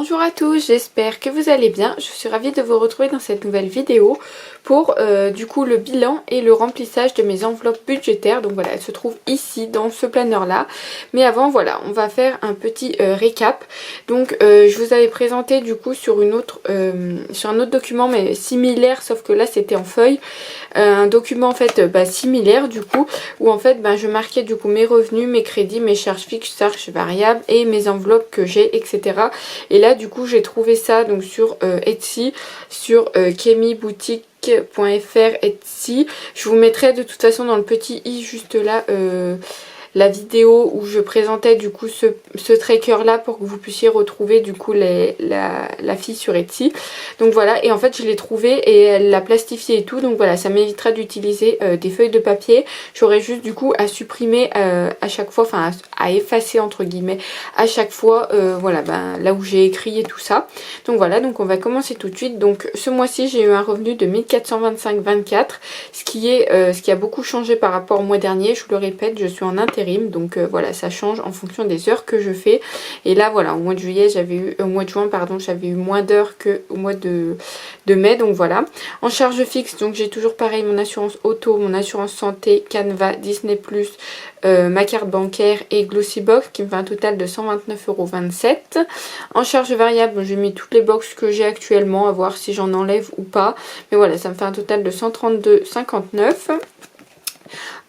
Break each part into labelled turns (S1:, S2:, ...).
S1: Bonjour à tous, j'espère que vous allez bien. Je suis ravie de vous retrouver dans cette nouvelle vidéo pour du coup le bilan et le remplissage de mes enveloppes budgétaires. Donc voilà, elles se trouvent ici dans ce planeur là. Mais avant voilà, on va faire un petit récap. Donc je vous avais présenté du coup sur un autre document mais similaire, sauf que là c'était en feuille. Un document en fait similaire du coup où en fait je marquais du coup mes revenus, mes crédits, mes charges fixes, charges variables et mes enveloppes que j'ai, etc. Et là du coup j'ai trouvé ça donc sur Etsy, sur kemiboutique.fr Etsy. Je vous mettrai de toute façon dans le petit i juste là la vidéo où je présentais du coup ce tracker là pour que vous puissiez retrouver du coup la fille sur Etsy. Donc voilà, et en fait je l'ai trouvée et elle l'a plastifiée et tout, donc voilà, ça m'évitera d'utiliser des feuilles de papier. J'aurais juste du coup à supprimer à chaque fois, enfin à effacer entre guillemets à chaque fois voilà là où j'ai écrit et tout ça. Donc voilà, donc on va commencer tout de suite. Donc ce mois-ci j'ai eu un revenu de 1425,24, ce qui a beaucoup changé par rapport au mois dernier. Je vous le répète, je suis en intérim. Donc voilà, ça change en fonction des heures que je fais. Et là voilà, au mois de juillet au mois de juin pardon, j'avais eu moins d'heures qu'au mois de mai. Donc voilà. En charge fixe, donc j'ai toujours pareil mon assurance auto, mon assurance santé, Canva, Disney+, ma carte bancaire et Glossybox qui me fait un total de 129,27 €. En charge variable, j'ai mis toutes les box que j'ai actuellement, à voir si j'en enlève ou pas. Mais voilà, ça me fait un total de 132,59 €.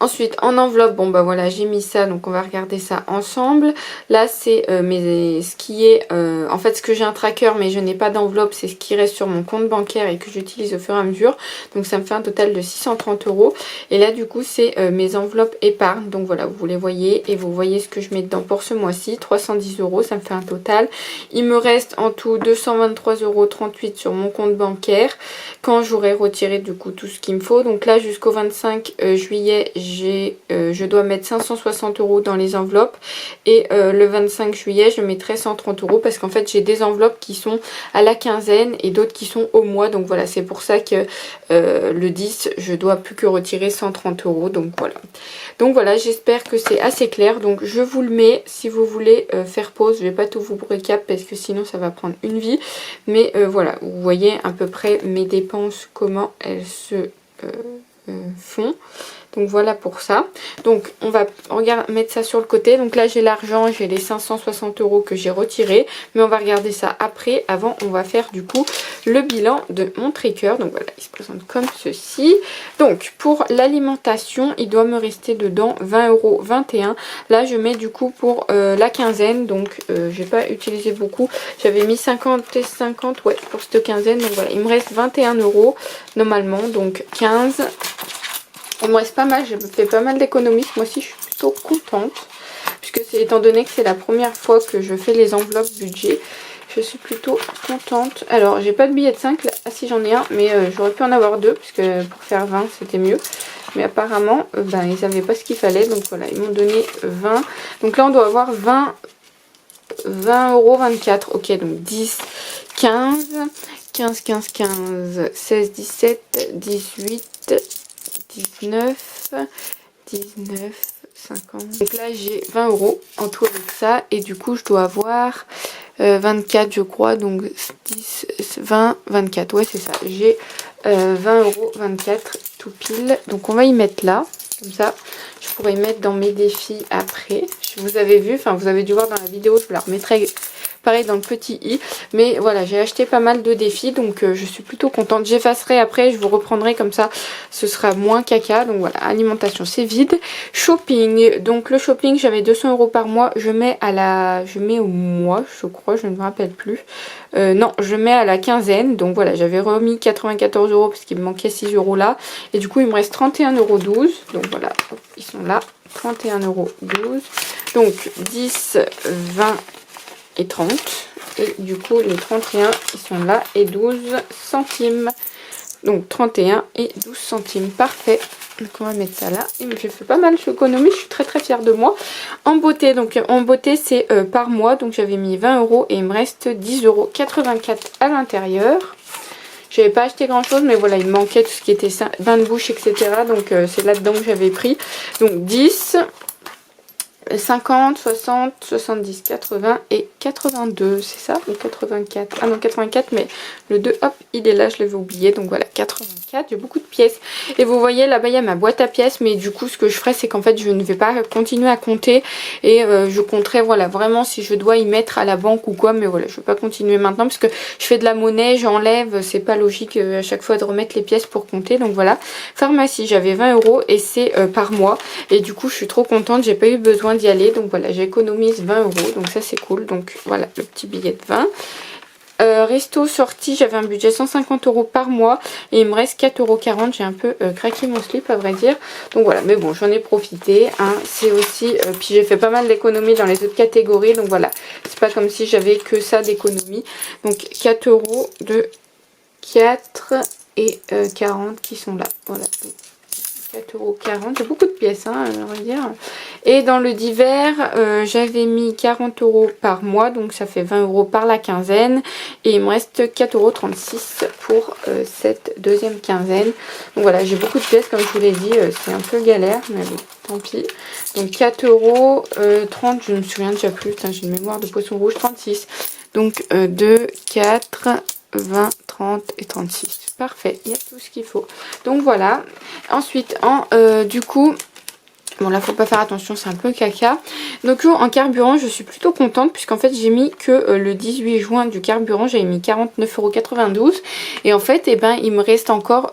S1: Ensuite en enveloppe, bon voilà, j'ai mis ça, donc on va regarder ça ensemble. Là c'est ce qui est en fait ce que j'ai un tracker mais je n'ai pas d'enveloppe, c'est ce qui reste sur mon compte bancaire et que j'utilise au fur et à mesure. Donc ça me fait un total de 630 €. Et là du coup c'est mes enveloppes épargne, donc voilà, vous les voyez et vous voyez ce que je mets dedans pour ce mois-ci, 310 €, ça me fait un total. Il me reste en tout 223,38 € sur mon compte bancaire quand j'aurai retiré du coup tout ce qu'il me faut. Donc là jusqu'au 25 juillet je dois mettre 560 € dans les enveloppes et le 25 juillet je mettrai 130 € parce qu'en fait j'ai des enveloppes qui sont à la quinzaine et d'autres qui sont au mois. Donc voilà, c'est pour ça que le 10 je dois plus que retirer 130 €. Donc voilà, j'espère que c'est assez clair. Donc je vous le mets si vous voulez faire pause. Je vais pas tout vous récap parce que sinon ça va prendre une vie. Mais voilà, vous voyez à peu près mes dépenses, comment elles se font. Donc voilà pour ça. Donc on va mettre ça sur le côté. Donc là j'ai l'argent, j'ai les 560 € que j'ai retirés. Mais on va regarder ça après. Avant on va faire du coup le bilan de mon tracker. Donc voilà, il se présente comme ceci. Donc pour l'alimentation, il doit me rester dedans 20,21 €. Là je mets du coup pour la quinzaine. Donc j'ai pas utilisé beaucoup. J'avais mis 50 et 50 ouais, pour cette quinzaine. Donc voilà, il me reste 21 € normalement. Donc 15. Il me reste pas mal, j'ai fait pas mal d'économies ce mois-ci, je suis plutôt contente. Puisque c'est étant donné que c'est la première fois que je fais les enveloppes budget, je suis plutôt contente. Alors j'ai pas de billet de 5, là. Ah si j'en ai un, mais j'aurais pu en avoir deux, puisque pour faire 20 c'était mieux. Mais apparemment ils n'avaient pas ce qu'il fallait, donc voilà, ils m'ont donné 20. Donc là on doit avoir 20,24 €, ok, donc 10, 15, 15, 15, 15, 16, 17, 18... 19, 50. Donc là j'ai 20 € en tout avec ça. Et du coup je dois avoir 24 je crois. Donc 10, 20, 24. Ouais c'est ça. J'ai 20,24 € tout pile. Donc on va y mettre là. Comme ça je pourrais y mettre dans mes défis après. Vous avez vu, enfin vous avez dû voir dans la vidéo. Je vous la remettrai pareil dans le petit i. Mais voilà, j'ai acheté pas mal de défis, donc je suis plutôt contente. J'effacerai après, je vous reprendrai comme ça, ce sera moins caca. Donc voilà, alimentation c'est vide. Shopping, donc le shopping j'avais 200 € par mois. Je mets au mois je crois, je ne me rappelle plus. Non, je mets à la quinzaine. Donc voilà, j'avais remis 94 € parce qu'il me manquait 6 € là. Et du coup il me reste 31,12 €. Donc voilà, ils sont là, 31,12 €. Donc 10, 20 et 30, et du coup les 31 ils sont là et 12 centimes, donc 31 et 12 centimes, parfait. Donc on va mettre ça là. Et j'ai fait pas mal d'économies, je suis très très fière de moi. En beauté, donc en beauté c'est par mois, donc j'avais mis 20 € et il me reste 10,84 € à l'intérieur. J'avais pas acheté grand chose, mais voilà, il me manquait tout ce qui était bain de bouche, etc. Donc c'est là dedans que j'avais pris. Donc 10, 50, 60, 70, 80 et 82, c'est ça? Ou 84? Ah non, 84, mais le 2, hop, il est là, je l'avais oublié. Donc voilà, 84, j'ai beaucoup de pièces. Et vous voyez, là-bas, il y a ma boîte à pièces. Mais du coup, ce que je ferai, c'est qu'en fait, je ne vais pas continuer à compter. Et je compterai, voilà, vraiment si je dois y mettre à la banque ou quoi. Mais voilà, je ne vais pas continuer maintenant parce que je fais de la monnaie, j'enlève. C'est pas logique à chaque fois de remettre les pièces pour compter. Donc voilà, pharmacie, j'avais 20 € et c'est par mois. Et du coup, je suis trop contente, j'ai pas eu besoin d'y aller. Donc voilà, j'économise 20 €. Donc ça, c'est cool. Donc voilà, le petit billet de 20. Resto sortie, j'avais un budget 150 € par mois. Et il me reste 4,40 €. J'ai un peu craqué mon slip, à vrai dire. Donc voilà, mais bon, j'en ai profité. Hein. C'est aussi... puis j'ai fait pas mal d'économies dans les autres catégories. Donc voilà, c'est pas comme si j'avais que ça d'économie. Donc 4 € de 4 et 40 qui sont là. Voilà. 4,40 €, j'ai beaucoup de pièces, hein, on va dire. Et dans le divers, j'avais mis 40 € par mois, donc ça fait 20 € par la quinzaine. Et il me reste 4,36 € pour cette deuxième quinzaine. Donc voilà, j'ai beaucoup de pièces, comme je vous l'ai dit, c'est un peu galère, mais bon, tant pis. Donc 4,30 €, je ne me souviens déjà plus, j'ai une mémoire de poisson rouge, 36. Donc 2, 4... 20, 30 et 36. Parfait, il y a tout ce qu'il faut. Donc voilà. Ensuite, du coup... Bon là faut pas faire attention, c'est un peu caca. Donc en carburant je suis plutôt contente puisqu'en fait j'ai mis que le 18 juin du carburant, j'avais mis 49,92 €. Et en fait il me reste encore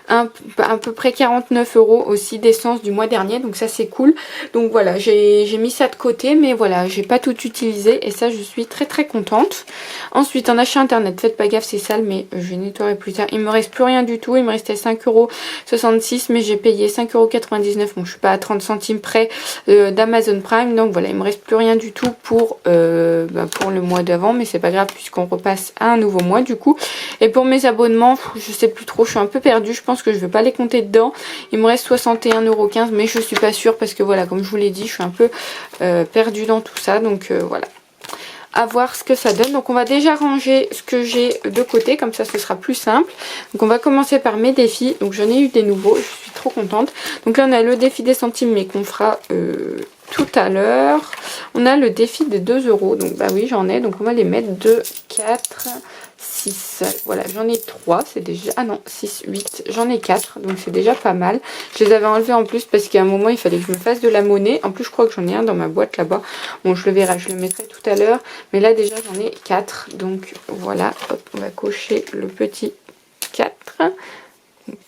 S1: à peu près 49 € aussi d'essence du mois dernier. Donc ça c'est cool. Donc voilà, j'ai mis ça de côté, mais voilà, j'ai pas tout utilisé et ça je suis très très contente. Ensuite en achat internet, faites pas gaffe, c'est sale, mais je nettoierai plus tard. Il me reste plus rien du tout, il me restait 5,66 €, mais j'ai payé 5,99 €. Bon, je suis pas à 30 centimes près d'Amazon Prime, donc voilà, il me reste plus rien du tout pour le mois d'avant, mais c'est pas grave puisqu'on repasse à un nouveau mois du coup. Et pour mes abonnements, je sais plus trop, je suis un peu perdue, je pense que je vais pas les compter dedans. Il me reste 61,15 €, mais je suis pas sûre parce que voilà, comme je vous l'ai dit, je suis un peu perdue dans tout ça, donc voilà. À voir ce que ça donne. Donc on va déjà ranger ce que j'ai de côté, comme ça ce sera plus simple. Donc on va commencer par mes défis. Donc j'en ai eu des nouveaux, je suis trop contente. Donc là on a le défi des centimes, mais qu'on fera tout à l'heure. On a le défi des 2 €. Donc bah oui, j'en ai, donc on va les mettre 2, 4, 6. Voilà, j'en ai 3, c'est déjà... Ah non, 6, 8, j'en ai 4, donc c'est déjà pas mal. Je les avais enlevés en plus parce qu'à un moment il fallait que je me fasse de la monnaie. En plus je crois que j'en ai un dans ma boîte là-bas. Bon, je le verrai, je le mettrai tout à l'heure. Mais là déjà j'en ai 4, donc voilà. Hop, on va cocher le petit 4. Donc,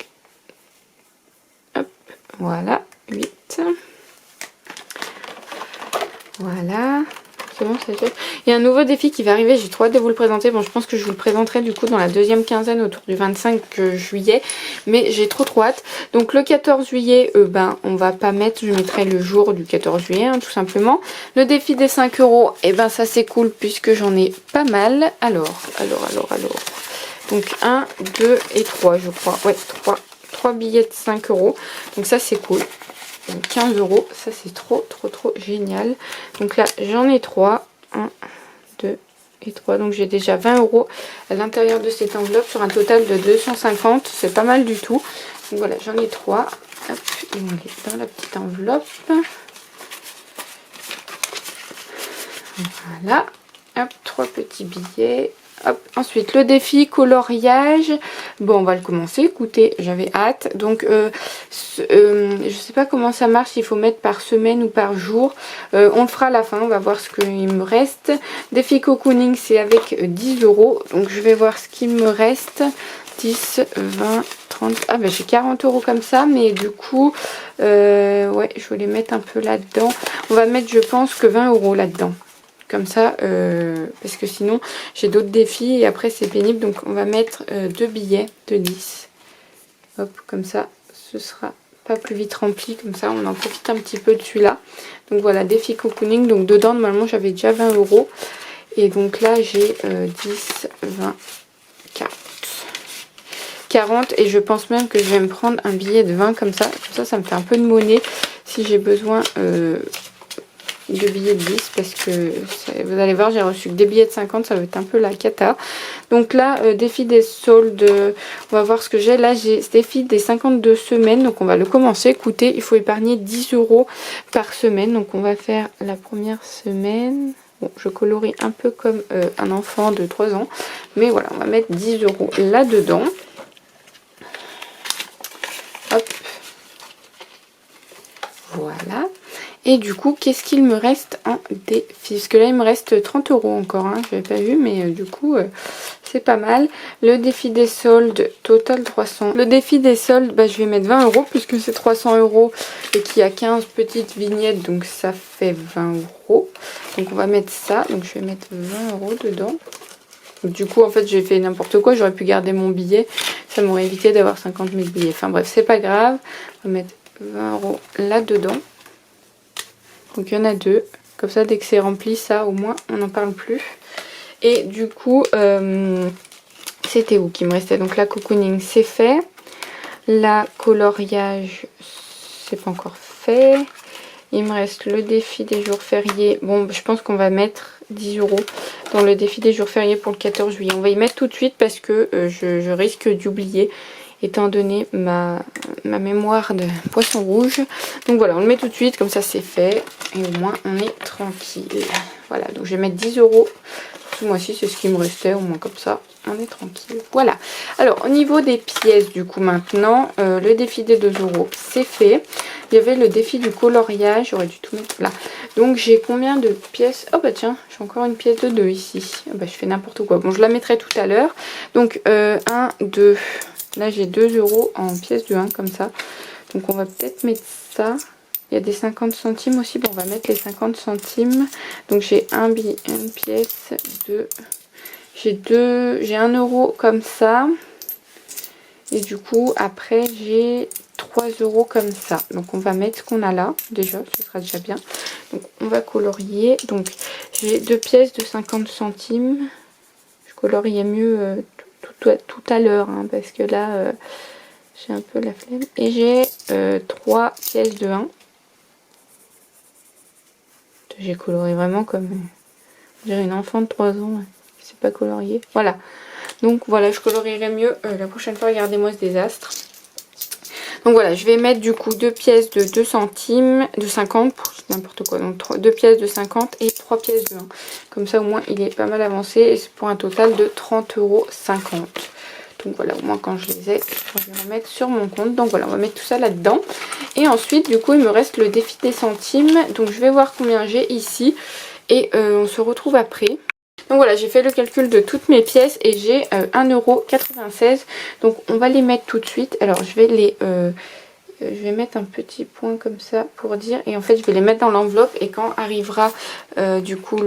S1: hop, voilà, 8. Voilà. Bon, ça fait. Il y a un nouveau défi qui va arriver, j'ai trop hâte de vous le présenter. Bon, je pense que je vous le présenterai du coup dans la deuxième quinzaine autour du 25 juillet. Mais j'ai trop hâte. Donc le 14 juillet, on va pas mettre, je mettrai le jour du 14 juillet, hein, tout simplement. Le défi des 5 €, ça c'est cool puisque j'en ai pas mal. Alors. Donc 1, 2 et 3 je crois. Ouais, 3 billets de 5 €. Donc ça c'est cool. 15 €, ça c'est trop génial. Donc là j'en ai 3, 1, 2 et 3, donc j'ai déjà 20 € à l'intérieur de cette enveloppe sur un total de 250, c'est pas mal du tout. Donc voilà, j'en ai 3, hop, ils vont aller dans la petite enveloppe. Voilà, hop, 3 petits billets. Hop. Ensuite le défi coloriage, bon on va le commencer, écoutez j'avais hâte. Donc je sais pas comment ça marche, s'il faut mettre par semaine ou par jour, on le fera à la fin, on va voir ce qu'il me reste. Défi cocooning c'est avec 10 €, donc je vais voir ce qu'il me reste. 10, 20, 30, j'ai 40 € comme ça, mais du coup ouais je voulais mettre un peu là dedans, on va mettre je pense que 20 € là dedans. Comme ça, parce que sinon j'ai d'autres défis et après c'est pénible. Donc on va mettre 2 billets de 10. Hop, comme ça, ce sera pas plus vite rempli. Comme ça, on en profite un petit peu de celui-là. Donc voilà, défi cocooning. Donc dedans, normalement, j'avais déjà 20 €. Et donc là, j'ai 10, 20, 40. 40 et je pense même que je vais me prendre un billet de 20 comme ça. Comme ça, ça me fait un peu de monnaie si j'ai besoin... de billets de 10 parce que vous allez voir, j'ai reçu que des billets de 50, ça va être un peu la cata. Donc là, défi des soldes, on va voir ce que j'ai. Là, j'ai ce défi des 52 semaines, donc on va le commencer. Écoutez, il faut épargner 10 € par semaine, donc on va faire la première semaine. Bon, je colorie un peu comme un enfant de 3 ans, mais voilà, on va mettre 10 € là-dedans. Hop. Voilà. Et du coup, qu'est-ce qu'il me reste en défi? Parce que là, il me reste 30 € encore. Hein. Je n'avais pas vu, mais du coup, c'est pas mal. Le défi des soldes, total 300. Le défi des soldes, bah, je vais mettre 20 € puisque c'est 300 € et qu'il y a 15 petites vignettes. Donc, ça fait 20 €. Donc, on va mettre ça. Donc, je vais mettre 20 € dedans. Donc, du coup, en fait, j'ai fait n'importe quoi. J'aurais pu garder mon billet. Ça m'aurait évité d'avoir 50 000 billets. Enfin, bref, c'est pas grave. On va mettre 20 € là-dedans. Donc il y en a 2. Comme ça, dès que c'est rempli, ça au moins on n'en parle plus. Et du coup, c'était où qui me restait? Donc la cocooning, c'est fait. La coloriage, c'est pas encore fait. Il me reste le défi des jours fériés. Bon, je pense qu'on va mettre 10 € dans le défi des jours fériés pour le 14 juillet. On va y mettre tout de suite parce que je risque d'oublier, étant donné ma mémoire de poisson rouge. Donc voilà, on le met tout de suite, comme ça c'est fait. Et au moins on est tranquille. Voilà, donc je vais mettre 10 € ce mois-ci, c'est ce qui me restait, au moins comme ça, on est tranquille. Voilà, alors au niveau des pièces du coup maintenant, le défi des 2 €, c'est fait. Il y avait le défi du coloriage, j'aurais dû tout mettre là. Donc j'ai combien de pièces? Oh bah tiens, j'ai encore une pièce de 2 ici. Oh bah, je fais n'importe quoi. Bon, je la mettrai tout à l'heure. Donc 1, 2... Là, j'ai 2 € en pièces de 1 comme ça. Donc, on va peut-être mettre ça. Il y a des 50 centimes aussi. Bon, on va mettre les 50 centimes. Donc, j'ai une pièce de... J'ai 1 € comme ça. Et du coup, après, j'ai 3 € comme ça. Donc, on va mettre ce qu'on a là. Déjà, ce sera déjà bien. Donc, on va colorier. Donc, j'ai 2 pièces de 50 centimes. Je coloriais mieux... tout à l'heure hein, parce que là j'ai un peu la flemme et j'ai 3 pièces de 1. J'ai coloré vraiment comme une enfant de 3 ans qui sait pas colorier. Voilà, donc voilà, je colorierai mieux la prochaine fois. Regardez-moi ce désastre. Donc voilà, je vais mettre du coup 2 pièces de 2 centimes, de 50, n'importe quoi. Donc 2 pièces de 50 et 3 pièces de 1. Comme ça au moins il est pas mal avancé et c'est pour un total de 30,50 €. Donc voilà, au moins quand je les ai, je vais les remettre sur mon compte. Donc voilà, on va mettre tout ça là-dedans. Et ensuite, du coup, il me reste le défi des centimes. Donc je vais voir combien j'ai ici. Et on se retrouve après. Donc voilà, j'ai fait le calcul de toutes mes pièces et j'ai 1,96 €. Donc on va les mettre tout de suite. Alors je vais mettre un petit point comme ça pour dire, et en fait je vais les mettre dans l'enveloppe et quand arrivera du coup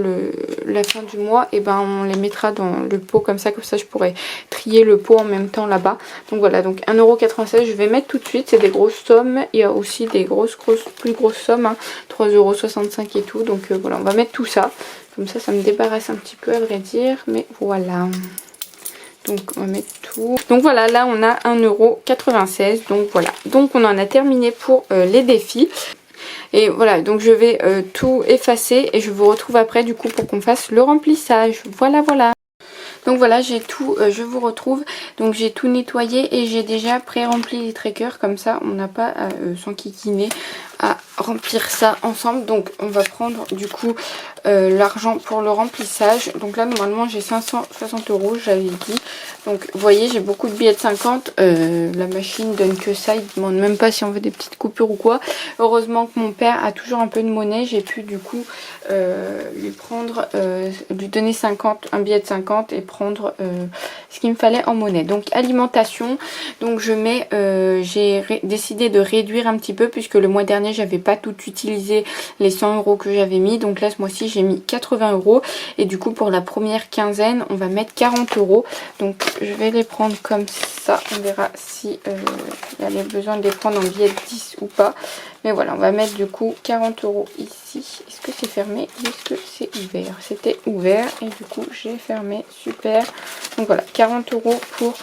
S1: la fin du mois, et ben on les mettra dans le pot comme ça je pourrai trier le pot en même temps là-bas. Donc voilà, donc 1,96 € je vais mettre tout de suite, c'est des grosses sommes. Il y a aussi des plus grosses sommes, hein, 3,65 € et tout. Donc voilà, on va mettre tout ça, comme ça me débarrasse un petit peu à vrai dire, mais voilà. Donc on va mettre tout. Donc voilà, là on a 1,96 €. Donc voilà. Donc on en a terminé pour les défis. Et voilà, donc je vais tout effacer et je vous retrouve après du coup pour qu'on fasse le remplissage. Voilà, voilà. Donc voilà, j'ai tout, je vous retrouve. Donc j'ai tout nettoyé et j'ai déjà pré-rempli les trackers. Comme ça, on n'a pas à s'enquiquiner à remplir ça ensemble. Donc on va prendre du coup l'argent pour le remplissage. Donc là, normalement, j'ai 560 €, j'avais dit. Donc vous voyez, j'ai beaucoup de billets de 50. La machine donne que ça. Il ne demande même pas si on veut des petites coupures ou quoi. Heureusement que mon père a toujours un peu de monnaie. J'ai pu du coup lui donner 50, un billet de 50 et prendre ce qu'il me fallait en monnaie. Donc alimentation, donc je mets, j'ai décidé de réduire un petit peu puisque le mois dernier j'avais pas tout utilisé les 100 € que j'avais mis. Donc là ce mois-ci j'ai mis 80 € et du coup pour la première quinzaine on va mettre 40 €. Donc je vais les prendre comme ça, on verra si il y a besoin de les prendre en billets de 10 ou pas. Mais voilà, on va mettre du coup 40 € ici. Est-ce que c'est fermé ou est-ce que c'est ouvert? C'était ouvert et du coup j'ai fermé. Super. Donc voilà, 40 € pour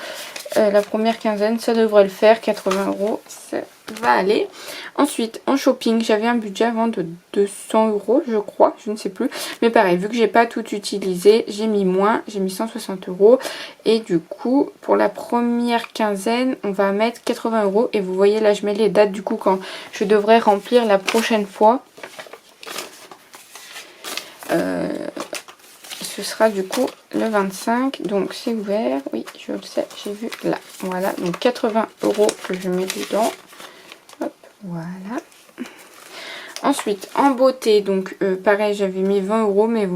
S1: la première quinzaine. Ça devrait le faire. 80 €, c'est va aller. Ensuite, en shopping, j'avais un budget avant de 200 € je crois, je ne sais plus. Mais pareil, vu que j'ai pas tout utilisé, j'ai mis moins, j'ai mis 160 €. Et du coup, pour la première quinzaine, on va mettre 80 €. Et vous voyez là, je mets les dates du coup quand je devrais remplir la prochaine fois. Ce sera du coup le 25, donc c'est ouvert, oui je le sais, j'ai vu là, voilà, donc 80 € que je mets dedans, hop, voilà. Ensuite en beauté, donc pareil j'avais mis 20 € mais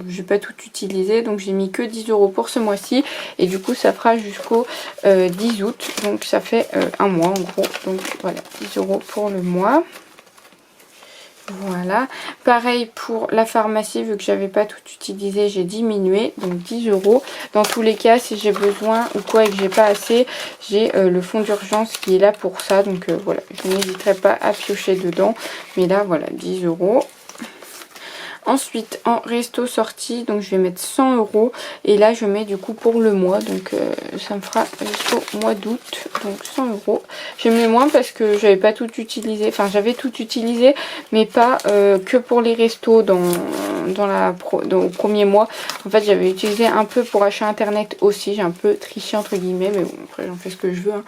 S1: j'ai pas tout utilisé, donc j'ai mis que 10 € pour ce mois-ci, et du coup ça fera jusqu'au 10 août, donc ça fait un mois en gros, donc voilà, 10 € pour le mois. Voilà, pareil pour la pharmacie, vu que j'avais pas tout utilisé, j'ai diminué, donc 10 €. Dans tous les cas, si j'ai besoin ou quoi et que j'ai pas assez, j'ai le fonds d'urgence qui est là pour ça, donc voilà, je n'hésiterai pas à piocher dedans. Mais là, voilà, 10 €. Ensuite, en resto sortie, donc je vais mettre 100 € et là je mets du coup pour le mois, donc ça me fera jusqu'au mois d'août, donc 100 €. J'ai mis moins parce que j'avais pas tout utilisé, enfin j'avais tout utilisé, mais pas que pour les restos au premier mois. En fait, j'avais utilisé un peu pour achat internet aussi, j'ai un peu triché entre guillemets, mais bon, après j'en fais ce que je veux, hein.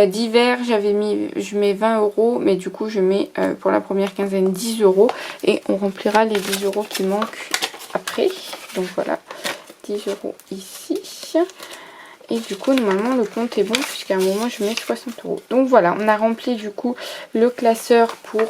S1: D'hiver je mets 20 €, mais du coup je mets pour la première quinzaine 10 € et on remplira les 10 € qui manquent après. Donc voilà, 10 € ici. Et du coup normalement le compte est bon puisqu'à un moment je mets 60 €. Donc voilà, on a rempli du coup le classeur pour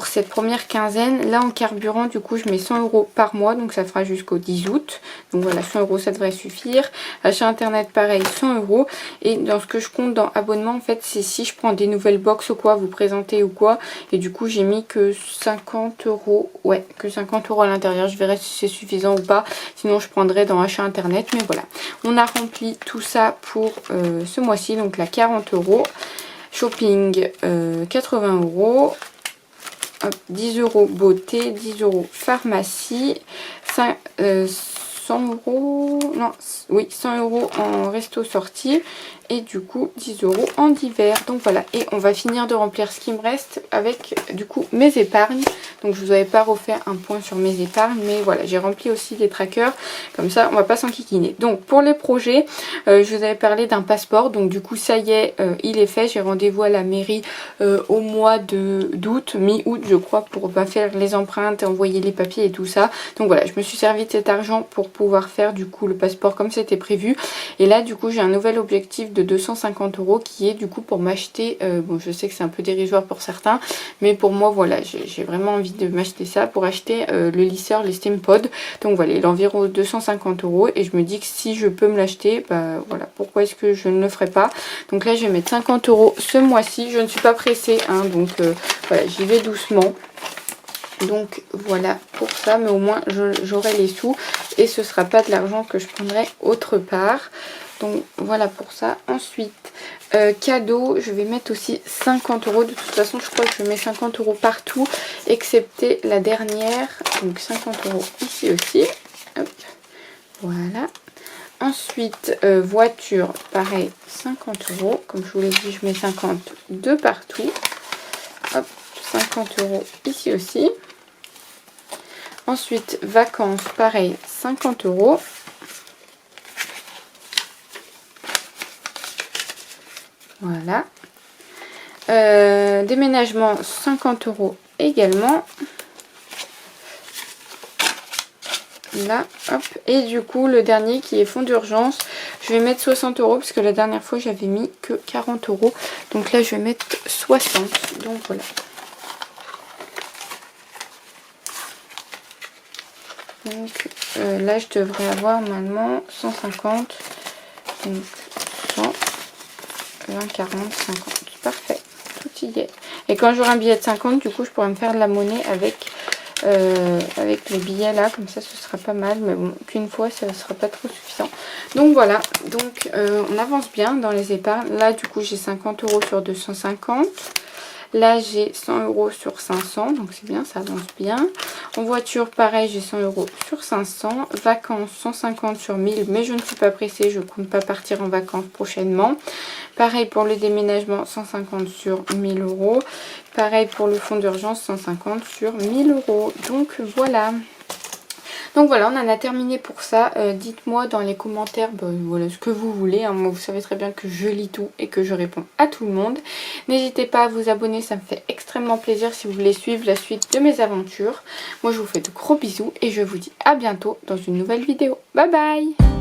S1: cette première quinzaine. Là en carburant du coup je mets 100 € par mois, donc ça fera jusqu'au 10 août. Donc voilà, 100 € ça devrait suffire. Achat internet pareil, 100 €. Et dans ce que je compte dans abonnement, en fait c'est si je prends des nouvelles box ou quoi, vous présenter ou quoi. Et du coup j'ai mis que 50 €, ouais, que 50 € à l'intérieur. Je verrai si c'est suffisant ou pas, sinon je prendrai dans achat internet. Mais voilà, on a rempli tout ça pour ce mois-ci, donc là 40 €. Shopping 80 €. Hop, 10 € beauté, 10 € pharmacie, 100 €, non, oui, 100 € en resto sortie et du coup 10 € en divers. Donc voilà, et on va finir de remplir ce qui me reste avec du coup mes épargnes. Donc je vous avais pas refait un point sur mes épargnes, mais voilà, j'ai rempli aussi les trackers, comme ça on va pas s'enquiquiner. Donc pour les projets, je vous avais parlé d'un passeport, donc du coup ça y est, il est fait. J'ai rendez-vous à la mairie au mois d'août, mi-août je crois, pour faire les empreintes, envoyer les papiers et tout ça. Donc voilà, je me suis servi de cet argent pour pouvoir faire du coup le passeport comme c'était prévu. Et là du coup j'ai un nouvel objectif de 250 € qui est du coup pour m'acheter, bon je sais que c'est un peu dérisoire pour certains, mais pour moi voilà, j'ai vraiment envie de m'acheter ça pour acheter le lisseur, les Steampod. Donc voilà, il est environ 250 € et je me dis que si je peux me l'acheter, bah voilà, pourquoi est-ce que je ne le ferai pas. Donc là je vais mettre 50 € ce mois-ci, je ne suis pas pressée, hein, donc voilà, j'y vais doucement. Donc voilà pour ça, mais au moins j'aurai les sous et ce sera pas de l'argent que je prendrai autre part. Donc voilà pour ça. Ensuite, cadeau, je vais mettre aussi 50 €. De toute façon, je crois que je mets 50 € partout, excepté la dernière. Donc 50 € ici aussi. Hop, voilà. Ensuite, voiture, pareil, 50 €. Comme je vous l'ai dit, je mets 50 de partout. Hop, 50 € ici aussi. Ensuite, vacances, pareil, 50 €. Voilà. Déménagement, 50 € également. Là, hop. Et du coup, le dernier qui est fonds d'urgence, je vais mettre 60 € parce que la dernière fois, j'avais mis que 40 €. Donc là, je vais mettre 60. Donc voilà. Donc là, je devrais avoir normalement 150. Donc 100. 20, 40, 50. Parfait. Tout y est. Et quand j'aurai un billet de 50, du coup, je pourrai me faire de la monnaie avec les billets là. Comme ça, ce sera pas mal. Mais bon, qu'une fois, ça ne sera pas trop suffisant. Donc voilà. Donc, on avance bien dans les épargnes. Là, du coup, j'ai 50 € sur 250. Là j'ai 100 € sur 500, donc c'est bien, ça avance bien. En voiture pareil, j'ai 100 € sur 500. Vacances 150 sur 1000, mais je ne suis pas pressée, je compte pas partir en vacances prochainement. Pareil pour le déménagement, 150 sur 1000 €. Pareil pour le fonds d'urgence, 150 sur 1000 €. Donc voilà. Donc voilà, on en a terminé pour ça. Dites-moi dans les commentaires voilà, ce que vous voulez. Hein. Moi, vous savez très bien que je lis tout et que je réponds à tout le monde. N'hésitez pas à vous abonner, ça me fait extrêmement plaisir si vous voulez suivre la suite de mes aventures. Moi, je vous fais de gros bisous et je vous dis à bientôt dans une nouvelle vidéo. Bye bye!